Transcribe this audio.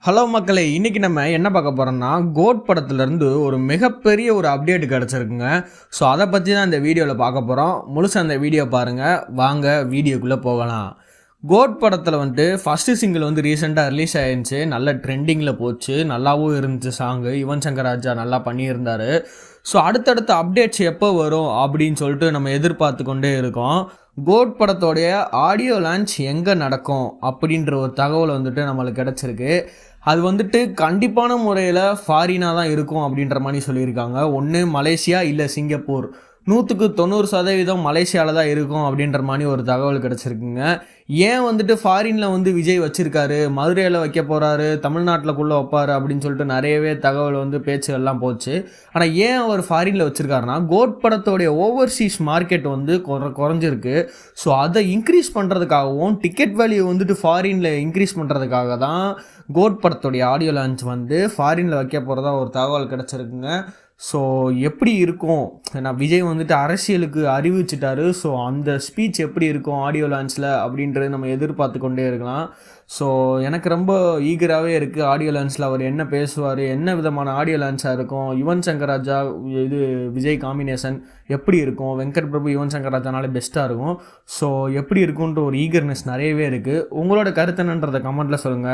Hello மக்களே! இன்னைக்கு நம்ம என்ன பார்க்க போறோம்னா, கோட் படத்துலருந்து ஒரு மிகப்பெரிய ஒரு அப்டேட் கிடைச்சிருக்குங்க. ஸோ அத பத்தி தான் இந்த வீடியோல பார்க்க போறோம். முழுசா அந்த வீடியோ பாருங்க. வாங்க வீடியோக்குள்ள போகலாம். கோட் படத்துல வந்துட்டு ஃபர்ஸ்ட்டு சிங்கிள் வந்து ரீசென்ட்டா ரிலீஸ் ஆயிருந்துச்சு. நல்ல ட்ரெண்டிங்ல போச்சு. நல்லாவும் இருந்துச்சு சாங்கு. யுவன் சங்கர் ராஜா நல்லா பண்ணியிருந்தாரு. ஸோ அடுத்தடுத்த அப்டேட்ஸ் எப்போ வரும் அப்படின்னு சொல்லிட்டு நம்ம எதிர்பார்த்து கொண்டே இருக்கோம். கோட் படத்தோடைய ஆடியோ லான்ச் எங்கே நடக்கும் அப்படின்ற ஒரு தகவல் வந்துட்டு நம்மளுக்கு கிடச்சிருக்கு. அது வந்துட்டு கண்டிப்பான முறையில் ஃபாரினாக தான் இருக்கும் அப்படின்ற மாதிரி சொல்லியிருக்காங்க. ஒன்று மலேசியா இல்லை சிங்கப்பூர். 100க்கு 90% மலேசியாவில் தான் இருக்கும் அப்படின்ற மாதிரி ஒரு தகவல் கிடச்சிருக்குங்க. ஏன் வந்துட்டு ஃபாரினில் வந்து விஜய் வச்சுருக்காரு, மதுரையில் வைக்க போகிறாரு, தமிழ்நாட்டிலக்குள்ளே வைப்பார் அப்படின்னு சொல்லிட்டு நிறையவே தகவல் வந்து பேச்சுகள்லாம் போச்சு. ஆனால் ஏன் அவர் ஃபாரினில் வச்சுருக்காருனா, கோட் படத்தோடைய ஓவர்சீஸ் மார்க்கெட் வந்து குறைஞ்சிருக்கு. ஸோ அதை இன்க்ரீஸ் பண்ணுறதுக்காகவும் டிக்கெட் வேல்யூ வந்துட்டு ஃபாரினில் இன்க்ரீஸ் பண்ணுறதுக்காக தான் கோட் படத்தோடைய ஆடியோ லான்ச் வந்து ஃபாரினில் வைக்க போகிறதா ஒரு தகவல் கிடச்சிருக்குங்க. ஸோ எப்படி இருக்கும், ஏன்னா விஜய் வந்துட்டு அரசியலுக்கு அறிவிச்சிட்டாரு. ஸோ அந்த ஸ்பீச் எப்படி இருக்கும் ஆடியோ லான்ச்சில் அப்படின்றது நம்ம எதிர்பார்த்து கொண்டே இருக்கலாம். ஸோ எனக்கு ரொம்ப ஈகராகவே இருக்குது. ஆடியோ லான்ச்சில் அவர் என்ன பேசுவார், என்ன விதமான ஆடியோ லான்ச்சாக இருக்கும், யுவன் சங்கர் ராஜா இது விஜய் காம்பினேஷன் எப்படி இருக்கும், வெங்கட் பிரபு யுவன் சங்கர் ராஜானாலே பெஸ்ட்டாக இருக்கும். ஸோ எப்படி இருக்குன்ற ஒரு ஈகர்னஸ் நிறையவே இருக்குது. உங்களோட கருத்து என்னன்றதை கமெண்ட்டில் சொல்லுங்கள்.